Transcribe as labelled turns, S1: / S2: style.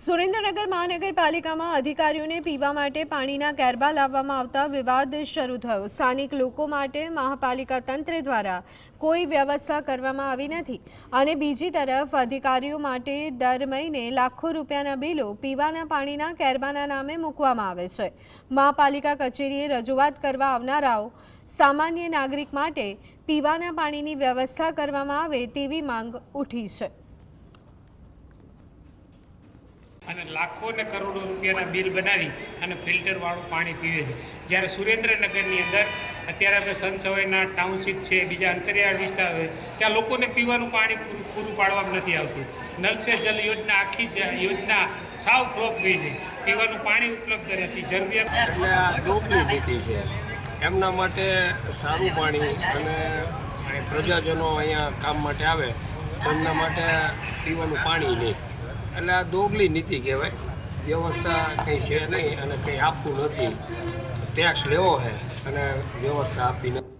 S1: સુરેન્દ્રનગર મહાનગરપાલિકામાં અધિકારીઓને પીવા માટે પાણીના કેરબા લાવવામાં આવતા વિવાદ શરૂ થયો। સ્થાનિક લોકો માટે મહાપાલિકા તંત્ર દ્વારા કોઈ વ્યવસ્થા કરવામાં આવી નથી અને બીજી તરફ અધિકારીઓ માટે દર મહિને લાખો રૂપિયાના બિલો પીવાના પાણીના કેરબાના નામે મૂકવામાં આવે છે। મહાપાલિકા કચેરીએ રજૂઆત કરવા આવનારાઓ સામાન્ય નાગરિક માટે પીવાના પાણીની વ્યવસ્થા કરવામાં આવે તેવી માંગ ઉઠી છે।
S2: અને લાખો ને કરોડો રૂપિયાના બિલ બનાવી અને ફિલ્ટરવાળું પાણી પીવે છે। જ્યારે સુરેન્દ્રનગરની અંદર અત્યારે આપણે સનસવાઈના ટાઉનશીપ છે, બીજા અંતરિયાળ વિસ્તાર છે, ત્યાં લોકોને પીવાનું પાણી પૂરું પાડવામાં નથી આવતું। નલ સે જલ યોજના આખી યોજના સાવ ફ્લોપ ગઈ છે। પીવાનું પાણી ઉપલબ્ધ નથી, જરૂરિયાત
S3: એટલે આ ડોકની નીતિ છે। એમના માટે સારું પાણી અને પ્રજાજનો અહીંયા કામ માટે આવે તો એમના માટે પીવાનું પાણી નહીં, એટલે આ દોગલી નીતિ કહેવાય। વ્યવસ્થા કંઈ છે નહીં અને કંઈ આપવું નથી, ટેક્સ લેવો છે અને વ્યવસ્થા આપી નથી।